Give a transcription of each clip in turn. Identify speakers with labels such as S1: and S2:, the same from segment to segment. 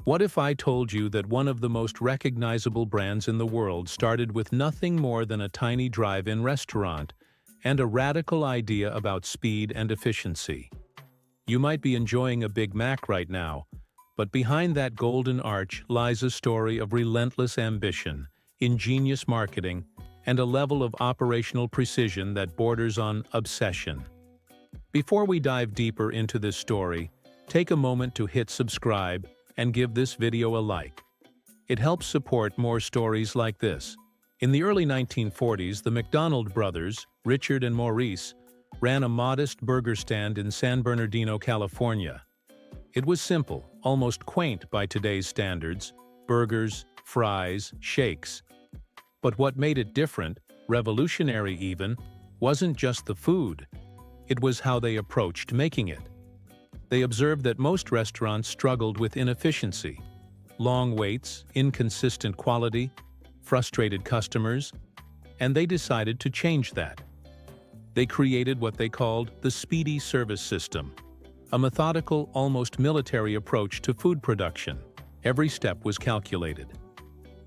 S1: What if I told you that one of the most recognizable brands in the world started with nothing more than a tiny drive-in restaurant and a radical idea about speed and efficiency? You might be enjoying a Big Mac right now, but behind that golden arch lies a story of relentless ambition, ingenious marketing, and a level of operational precision that borders on obsession. Before we dive deeper into this story, take a moment to hit subscribe and give this video a like. It helps support more stories like this. In the early 1940s, the McDonald brothers, Richard and Maurice, ran a modest burger stand in San Bernardino, California. It was simple, almost quaint by today's standards: burgers, fries, shakes. But what made it different, revolutionary even, wasn't just the food. It was how they approached making it. They observed that most restaurants struggled with inefficiency: long waits, inconsistent quality, frustrated customers, and they decided to change that. They created what they called the speedy service system, a methodical, almost military approach to food production. Every step was calculated.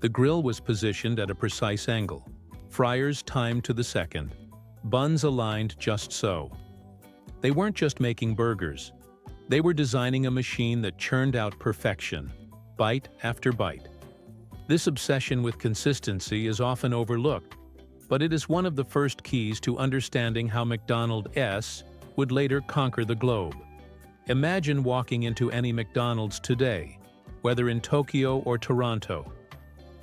S1: The grill was positioned at a precise angle, fryers timed to the second, buns aligned just so. They weren't just making burgers. They were designing a machine that churned out perfection, bite after bite. This obsession with consistency is often overlooked, but it is one of the first keys to understanding how McDonald's would later conquer the globe. Imagine walking into any McDonald's today, whether in Tokyo or Toronto.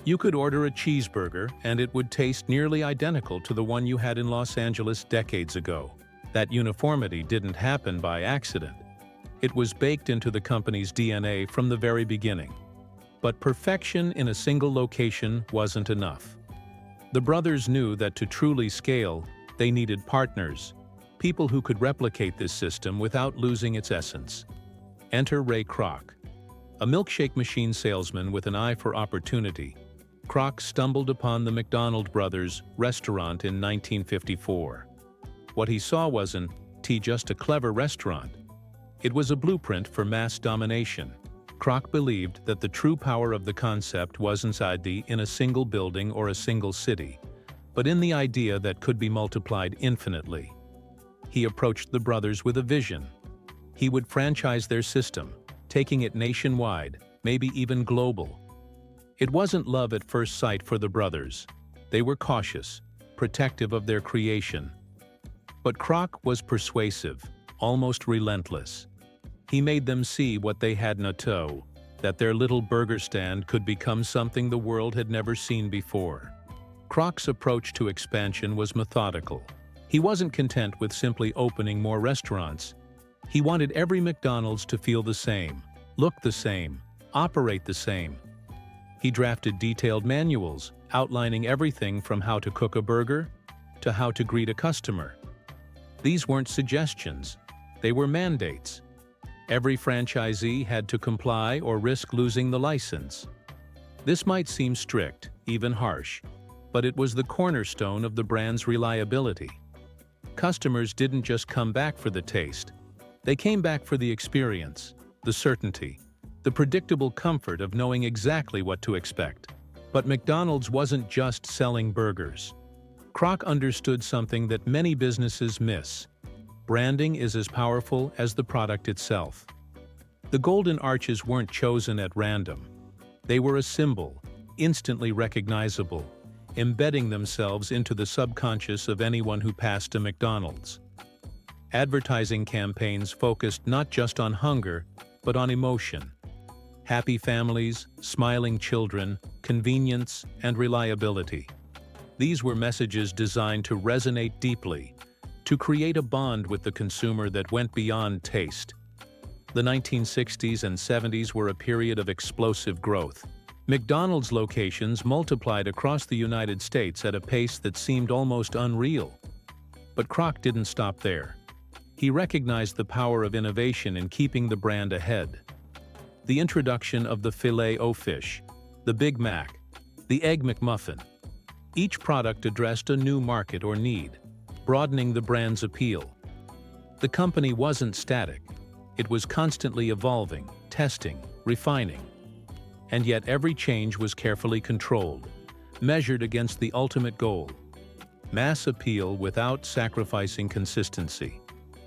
S1: You could order a cheeseburger and it would taste nearly identical to the one you had in Los Angeles decades ago. That uniformity didn't happen by accident. It was baked into the company's DNA from the very beginning. But perfection in a single location wasn't enough. The brothers knew that to truly scale, they needed partners, people who could replicate this system without losing its essence. Enter Ray Kroc. A milkshake machine salesman with an eye for opportunity, Kroc stumbled upon the McDonald brothers' restaurant in 1954. What he saw wasn't just a clever restaurant. It was a blueprint for mass domination. Kroc believed that the true power of the concept wasn't in a single building or a single city, but in the idea that could be multiplied infinitely. He approached the brothers with a vision. He would franchise their system, taking it nationwide, maybe even global. It wasn't love at first sight for the brothers. They were cautious, protective of their creation. But Kroc was persuasive, almost relentless. He made them see what they had in tow, that their little burger stand could become something the world had never seen before. Kroc's approach to expansion was methodical. He wasn't content with simply opening more restaurants. He wanted every McDonald's to feel the same, look the same, operate the same. He drafted detailed manuals, outlining everything from how to cook a burger to how to greet a customer. These weren't suggestions, they were mandates. Every franchisee had to comply or risk losing the license. This might seem strict, even harsh, but it was the cornerstone of the brand's reliability. Customers didn't just come back for the taste. They came back for the experience, the certainty, the predictable comfort of knowing exactly what to expect. But McDonald's wasn't just selling burgers. Kroc understood something that many businesses miss. Branding is as powerful as the product itself. The golden arches weren't chosen at random. They were a symbol, instantly recognizable, embedding themselves into the subconscious of anyone who passed a McDonald's. Advertising campaigns focused not just on hunger, but on emotion. Happy families, smiling children, convenience, and reliability. These were messages designed to resonate deeply, to create a bond with the consumer that went beyond taste. The 1960s and 70s were a period of explosive growth. McDonald's locations multiplied across the United States at a pace that seemed almost unreal. But Kroc didn't stop there. He recognized the power of innovation in keeping the brand ahead. The introduction of the Filet-O-Fish, the Big Mac, the Egg McMuffin. Each product addressed a new market or need, broadening the brand's appeal. The company wasn't static. It was constantly evolving, testing, refining. And yet every change was carefully controlled, measured against the ultimate goal: mass appeal without sacrificing consistency.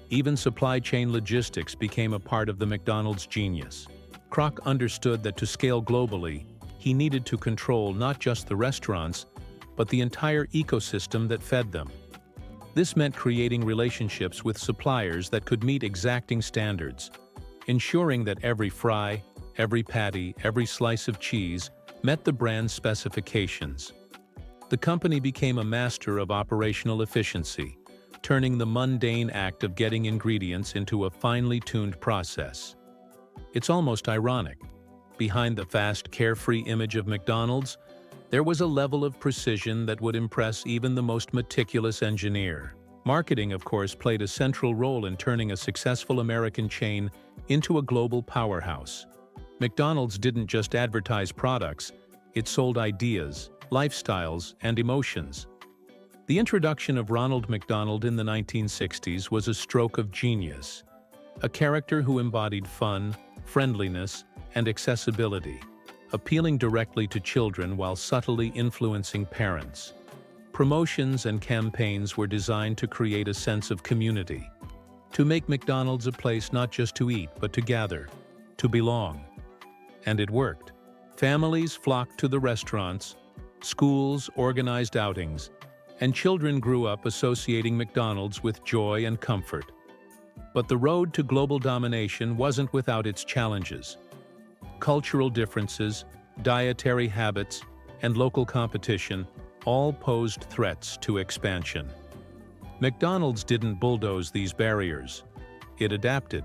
S1: Even supply chain logistics became a part of the McDonald's genius. Kroc understood that to scale globally, he needed to control not just the restaurants, but the entire ecosystem that fed them. This meant creating relationships with suppliers that could meet exacting standards, ensuring that every fry, every patty, every slice of cheese met the brand's specifications. The company became a master of operational efficiency, turning the mundane act of getting ingredients into a finely tuned process. It's almost ironic. Behind the fast, carefree image of McDonald's, there was a level of precision that would impress even the most meticulous engineer. Marketing, of course, played a central role in turning a successful American chain into a global powerhouse. McDonald's didn't just advertise products, it sold ideas, lifestyles, and emotions. The introduction of Ronald McDonald in the 1960s was a stroke of genius, a character who embodied fun, friendliness, and accessibility, appealing directly to children while subtly influencing parents. Promotions and campaigns were designed to create a sense of community, to make McDonald's a place not just to eat but to gather, to belong. And it worked. Families flocked to the restaurants, schools organized outings, and children grew up associating McDonald's with joy and comfort. But the road to global domination wasn't without its challenges. Cultural differences, dietary habits, and local competition all posed threats to expansion. McDonald's didn't bulldoze these barriers. It adapted.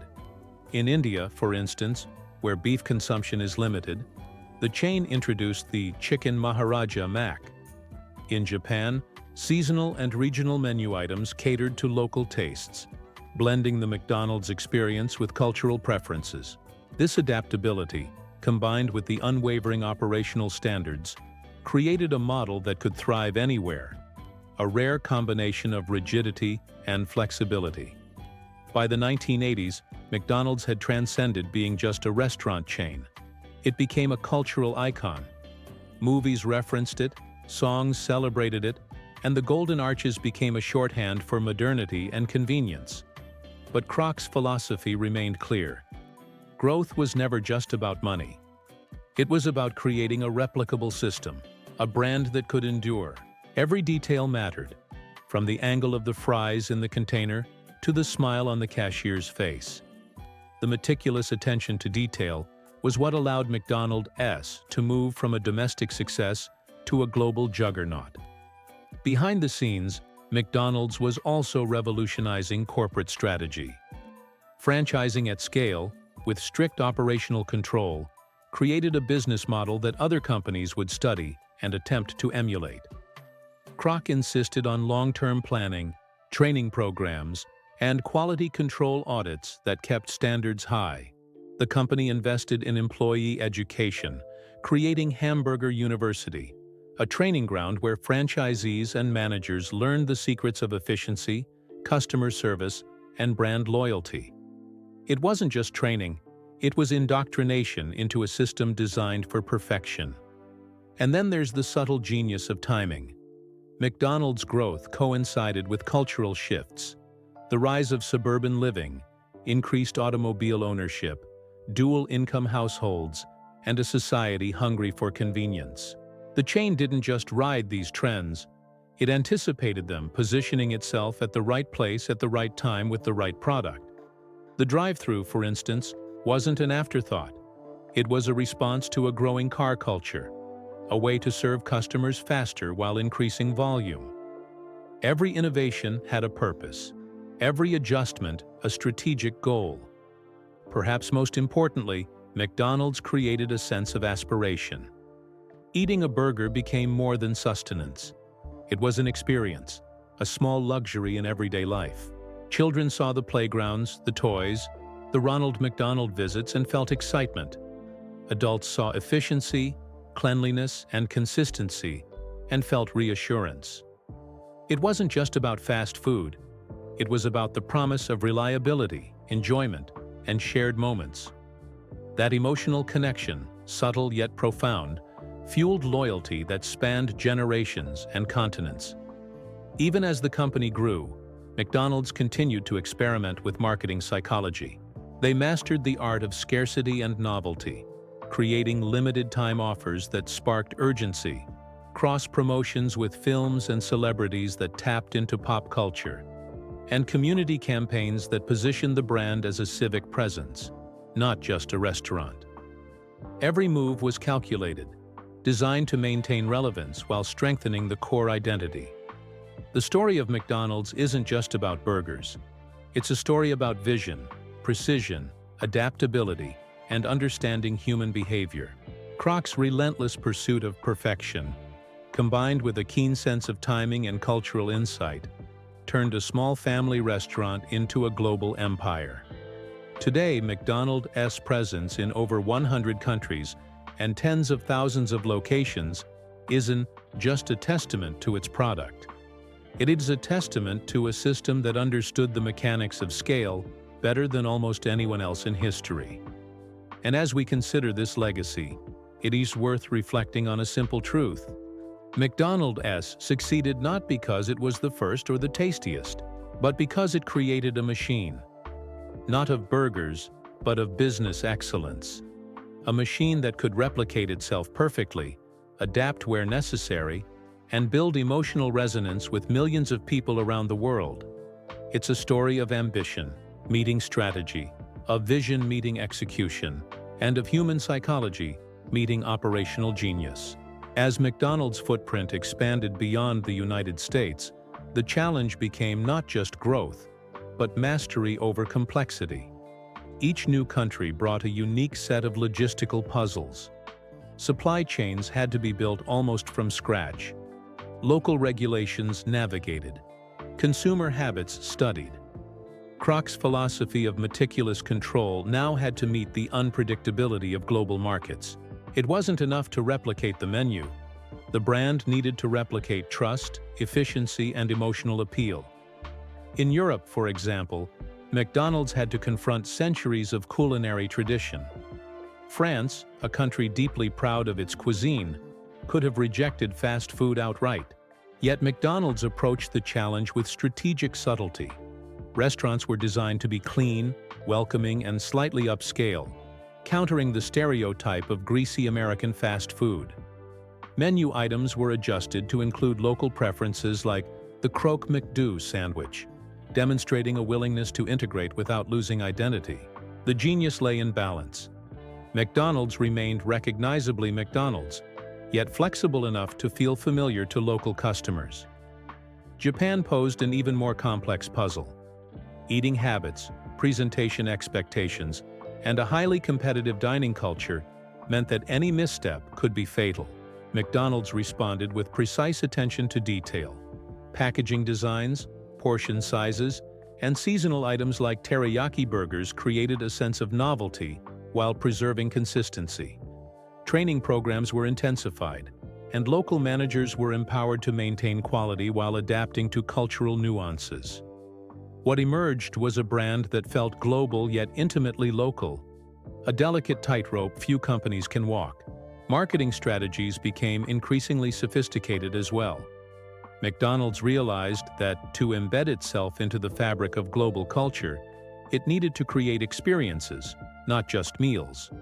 S1: In India, for instance, where beef consumption is limited, the chain introduced the Chicken Maharaja Mac. In Japan, seasonal and regional menu items catered to local tastes, blending the McDonald's experience with cultural preferences. This adaptability, combined with the unwavering operational standards, created a model that could thrive anywhere, a rare combination of rigidity and flexibility. By the 1980s, McDonald's had transcended being just a restaurant chain. It became a cultural icon. Movies referenced it, songs celebrated it, and the Golden Arches became a shorthand for modernity and convenience. But Kroc's philosophy remained clear. Growth was never just about money. It was about creating a replicable system, a brand that could endure. Every detail mattered, from the angle of the fries in the container to the smile on the cashier's face. The meticulous attention to detail was what allowed McDonald's to move from a domestic success to a global juggernaut. Behind the scenes, McDonald's was also revolutionizing corporate strategy. Franchising at scale, with strict operational control, created a business model that other companies would study and attempt to emulate. Kroc insisted on long-term planning, training programs, and quality control audits that kept standards high. The company invested in employee education, creating Hamburger University, a training ground where franchisees and managers learned the secrets of efficiency, customer service, and brand loyalty. It wasn't just training, it was indoctrination into a system designed for perfection. And then there's the subtle genius of timing. McDonald's growth coincided with cultural shifts: the rise of suburban living, increased automobile ownership, dual-income households, and a society hungry for convenience. The chain didn't just ride these trends, it anticipated them, positioning itself at the right place at the right time with the right product. The drive-thru, for instance, wasn't an afterthought. It was a response to a growing car culture, a way to serve customers faster while increasing volume. Every innovation had a purpose, every adjustment a strategic goal. Perhaps most importantly, McDonald's created a sense of aspiration. Eating a burger became more than sustenance. It was an experience, a small luxury in everyday life. Children saw the playgrounds, the toys, the Ronald McDonald visits and felt excitement. Adults saw efficiency, cleanliness, and consistency and felt reassurance. It wasn't just about fast food. It was about the promise of reliability, enjoyment, and shared moments. That emotional connection, subtle yet profound, fueled loyalty that spanned generations and continents. Even as the company grew, McDonald's continued to experiment with marketing psychology. They mastered the art of scarcity and novelty, creating limited-time offers that sparked urgency, cross-promotions with films and celebrities that tapped into pop culture, and community campaigns that positioned the brand as a civic presence, not just a restaurant. Every move was calculated, designed to maintain relevance while strengthening the core identity. The story of McDonald's isn't just about burgers. It's a story about vision, precision, adaptability, and understanding human behavior. Kroc's relentless pursuit of perfection, combined with a keen sense of timing and cultural insight, turned a small family restaurant into a global empire. Today, McDonald's presence in over 100 countries and tens of thousands of locations isn't just a testament to its product. It is a testament to a system that understood the mechanics of scale better than almost anyone else in history. And as we consider this legacy, it is worth reflecting on a simple truth. McDonald's succeeded not because it was the first or the tastiest, but because it created a machine. Not of burgers, but of business excellence. A machine that could replicate itself perfectly, adapt where necessary, and build emotional resonance with millions of people around the world. It's a story of ambition meeting strategy, of vision meeting execution, and of human psychology meeting operational genius. As McDonald's footprint expanded beyond the United States, the challenge became not just growth, but mastery over complexity. Each new country brought a unique set of logistical puzzles. Supply chains had to be built almost from scratch. Local regulations navigated. Consumer habits studied. Kroc's philosophy of meticulous control now had to meet the unpredictability of global markets. It wasn't enough to replicate the menu. The brand needed to replicate trust, efficiency, and emotional appeal. In Europe, for example, McDonald's had to confront centuries of culinary tradition. France, a country deeply proud of its cuisine, could have rejected fast food outright. Yet McDonald's approached the challenge with strategic subtlety. Restaurants were designed to be clean, welcoming, and slightly upscale, countering the stereotype of greasy American fast food. Menu items were adjusted to include local preferences like the Kroc McDo sandwich, demonstrating a willingness to integrate without losing identity. The genius lay in balance. McDonald's remained recognizably McDonald's, yet flexible enough to feel familiar to local customers. Japan posed an even more complex puzzle. Eating habits, presentation expectations, and a highly competitive dining culture meant that any misstep could be fatal. McDonald's responded with precise attention to detail. Packaging designs, portion sizes, and seasonal items like teriyaki burgers created a sense of novelty while preserving consistency. Training programs were intensified, and local managers were empowered to maintain quality while adapting to cultural nuances. What emerged was a brand that felt global yet intimately local, a delicate tightrope few companies can walk. Marketing strategies became increasingly sophisticated as well. McDonald's realized that to embed itself into the fabric of global culture, it needed to create experiences, not just meals.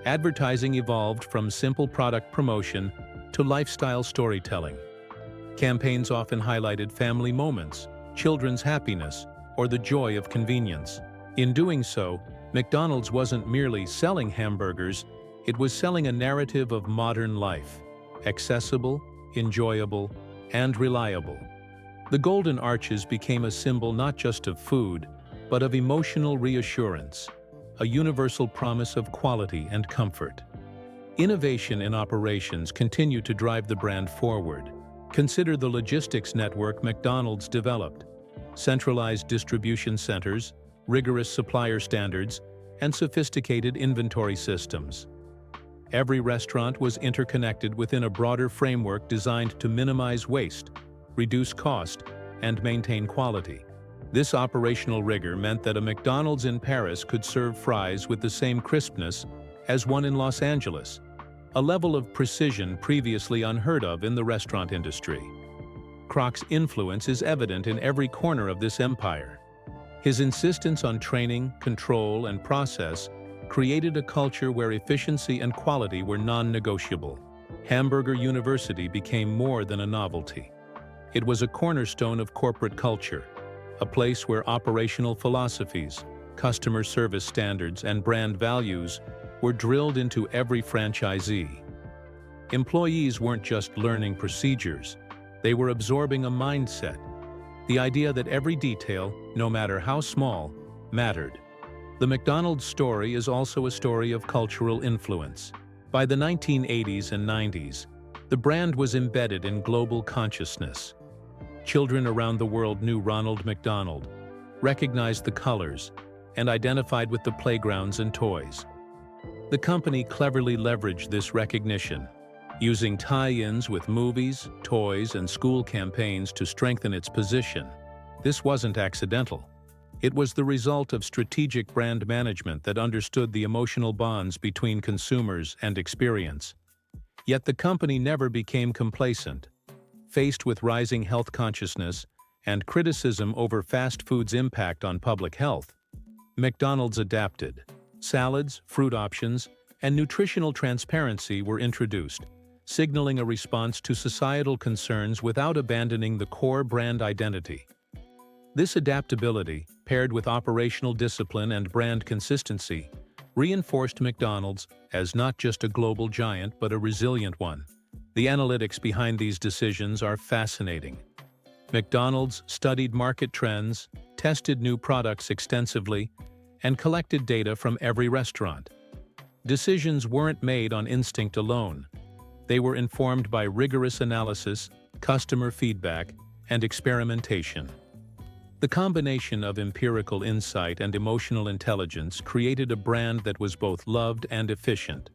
S1: Advertising evolved from simple product promotion to lifestyle storytelling. Campaigns often highlighted family moments, children's happiness, or the joy of convenience. In doing so, McDonald's wasn't merely selling hamburgers, it was selling a narrative of modern life, accessible, enjoyable, and reliable. The Golden Arches became a symbol not just of food, but of emotional reassurance, a universal promise of quality and comfort. Innovation in operations continued to drive the brand forward. Consider the logistics network McDonald's developed: centralized distribution centers, rigorous supplier standards, and sophisticated inventory systems. Every restaurant was interconnected within a broader framework designed to minimize waste, reduce cost, and maintain quality. This operational rigor meant that a McDonald's in Paris could serve fries with the same crispness as one in Los Angeles, a level of precision previously unheard of in the restaurant industry. Kroc's influence is evident in every corner of this empire. His insistence on training, control, and process created a culture where efficiency and quality were non-negotiable. Hamburger University became more than a novelty. It was a cornerstone of corporate culture, a place where operational philosophies, customer service standards, and brand values were drilled into every franchisee. Employees weren't just learning procedures, they were absorbing a mindset, the idea that every detail, no matter how small, mattered. The McDonald's story is also a story of cultural influence. By the 1980s and 90s, the brand was embedded in global consciousness. Children around the world knew Ronald McDonald, recognized the colors, and identified with the playgrounds and toys. The company cleverly leveraged this recognition, using tie-ins with movies, toys, and school campaigns to strengthen its position. This wasn't accidental. It was the result of strategic brand management that understood the emotional bonds between consumers and experience. Yet the company never became complacent. Faced with rising health consciousness and criticism over fast food's impact on public health, McDonald's adapted. Salads, fruit options, and nutritional transparency were introduced, signaling a response to societal concerns without abandoning the core brand identity. This adaptability, paired with operational discipline and brand consistency, reinforced McDonald's as not just a global giant but a resilient one. The analytics behind these decisions are fascinating. McDonald's studied market trends, tested new products extensively, and collected data from every restaurant. Decisions weren't made on instinct alone. They were informed by rigorous analysis, customer feedback, and experimentation. The combination of empirical insight and emotional intelligence created a brand that was both loved and efficient,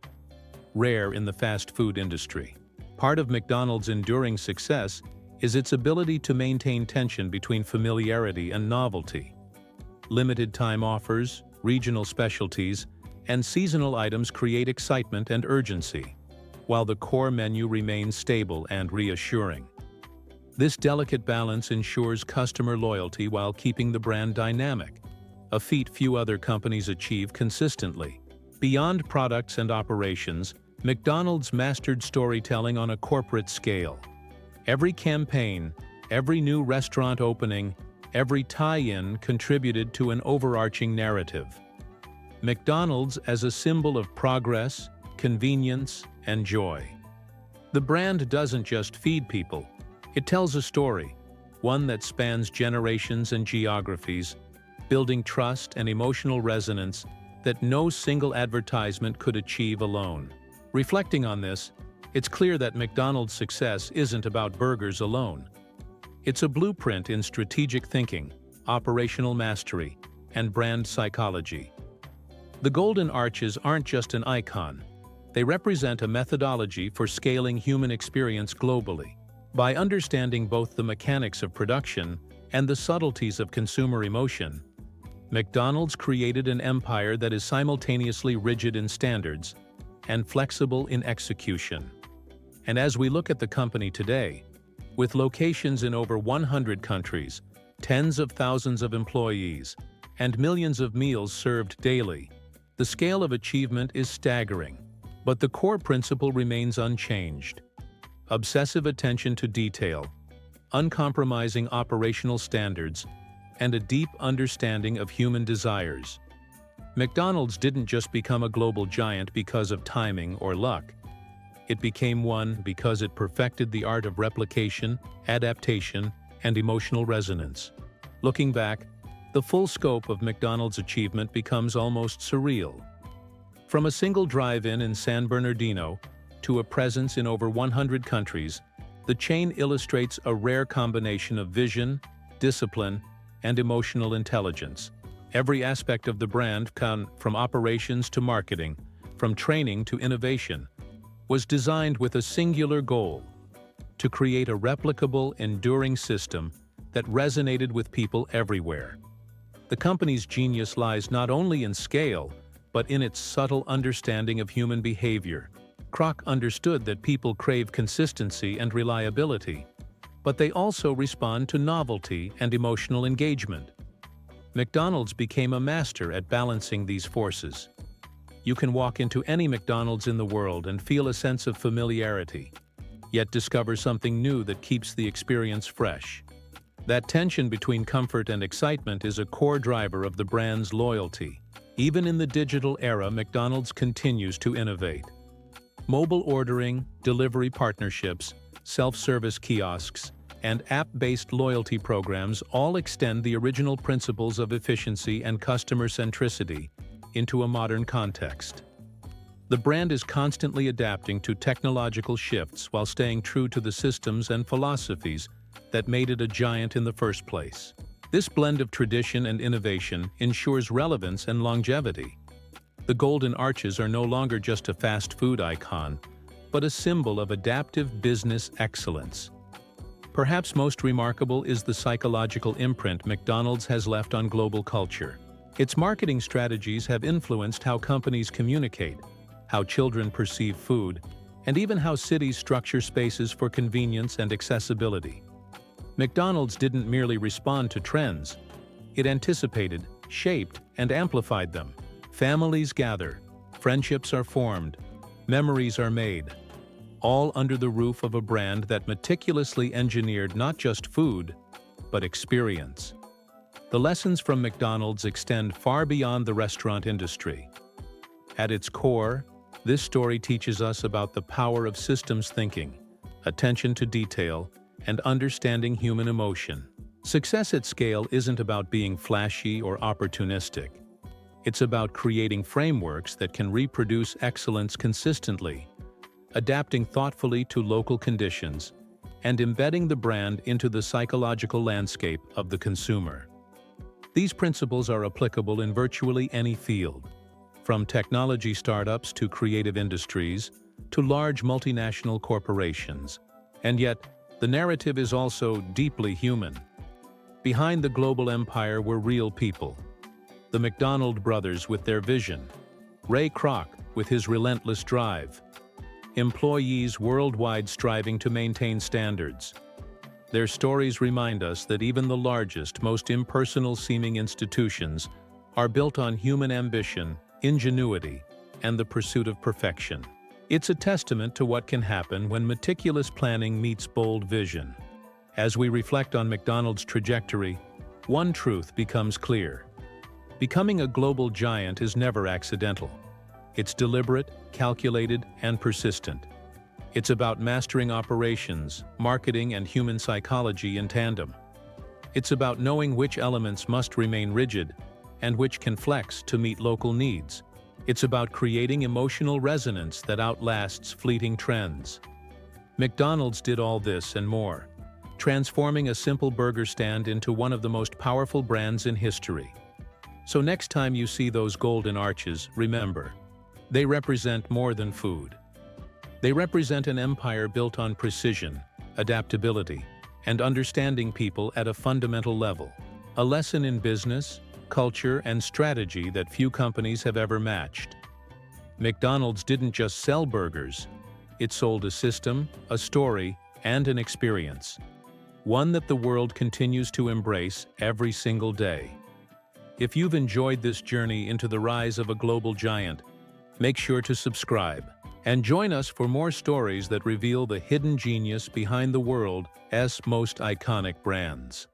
S1: rare in the fast food industry. Part of McDonald's enduring success is its ability to maintain tension between familiarity and novelty. Limited-time offers, regional specialties, and seasonal items create excitement and urgency, while the core menu remains stable and reassuring. This delicate balance ensures customer loyalty while keeping the brand dynamic, a feat few other companies achieve consistently. Beyond products and operations, McDonald's mastered storytelling on a corporate scale. Every campaign, every new restaurant opening, every tie-in contributed to an overarching narrative. McDonald's as a symbol of progress, convenience, and joy. The brand doesn't just feed people, it tells a story, one that spans generations and geographies, building trust and emotional resonance that no single advertisement could achieve alone. Reflecting on this, it's clear that McDonald's success isn't about burgers alone. It's a blueprint in strategic thinking, operational mastery, and brand psychology. The Golden Arches aren't just an icon. They represent a methodology for scaling human experience globally. By understanding both the mechanics of production and the subtleties of consumer emotion, McDonald's created an empire that is simultaneously rigid in standards and flexible in execution. And as we look at the company today, with locations in over 100 countries, tens of thousands of employees, and millions of meals served daily, the scale of achievement is staggering. But the core principle remains unchanged. Obsessive attention to detail, uncompromising operational standards, and a deep understanding of human desires. McDonald's didn't just become a global giant because of timing or luck. It became one because it perfected the art of replication, adaptation, and emotional resonance. Looking back, the full scope of McDonald's achievement becomes almost surreal. From a single drive-in in San Bernardino to a presence in over 100 countries, the chain illustrates a rare combination of vision, discipline, and emotional intelligence. Every aspect of the brand, from operations to marketing, from training to innovation, was designed with a singular goal: to create a replicable, enduring system that resonated with people everywhere. The company's genius lies not only in scale, but but in its subtle understanding of human behavior. Kroc understood that people crave consistency and reliability, but they also respond to novelty and emotional engagement. McDonald's became a master at balancing these forces. You can walk into any McDonald's in the world and feel a sense of familiarity, yet discover something new that keeps the experience fresh. That tension between comfort and excitement is a core driver of the brand's loyalty. Even in the digital era, McDonald's continues to innovate. Mobile ordering, delivery partnerships, self-service kiosks, and app-based loyalty programs all extend the original principles of efficiency and customer centricity into a modern context. The brand is constantly adapting to technological shifts while staying true to the systems and philosophies that made it a giant in the first place. This blend of tradition and innovation ensures relevance and longevity. The Golden Arches are no longer just a fast food icon, but a symbol of adaptive business excellence. Perhaps most remarkable is the psychological imprint McDonald's has left on global culture. Its marketing strategies have influenced how companies communicate, how children perceive food, and even how cities structure spaces for convenience and accessibility. McDonald's didn't merely respond to trends. It anticipated, shaped, and amplified them. Families gather, friendships are formed, memories are made, all under the roof of a brand that meticulously engineered not just food, but experience. The lessons from McDonald's extend far beyond the restaurant industry. At its core, this story teaches us about the power of systems thinking, attention to detail, and understanding human emotion. Success at scale isn't about being flashy or opportunistic. It's about creating frameworks that can reproduce excellence consistently, adapting thoughtfully to local conditions, and embedding the brand into the psychological landscape of the consumer. These principles are applicable in virtually any field, from technology startups to creative industries to large multinational corporations. And yet, the narrative is also deeply human. Behind the global empire were real people. The McDonald brothers with their vision, Ray Kroc with his relentless drive, employees worldwide striving to maintain standards. Their stories remind us that even the largest, most impersonal-seeming institutions are built on human ambition, ingenuity, and the pursuit of perfection. It's a testament to what can happen when meticulous planning meets bold vision. As we reflect on McDonald's trajectory, one truth becomes clear. Becoming a global giant is never accidental. It's deliberate, calculated, and persistent. It's about mastering operations, marketing, and human psychology in tandem. It's about knowing which elements must remain rigid and which can flex to meet local needs. It's about creating emotional resonance that outlasts fleeting trends. McDonald's did all this and more, transforming a simple burger stand into one of the most powerful brands in history. So next time you see those golden arches, remember, they represent more than food. They represent an empire built on precision, adaptability, and understanding people at a fundamental level. A lesson in business, culture, and strategy that few companies have ever matched. McDonald's didn't just sell burgers, it sold a system, a story, and an experience. One that the world continues to embrace every single day. If you've enjoyed this journey into the rise of a global giant, make sure to subscribe and join us for more stories that reveal the hidden genius behind the world's most iconic brands.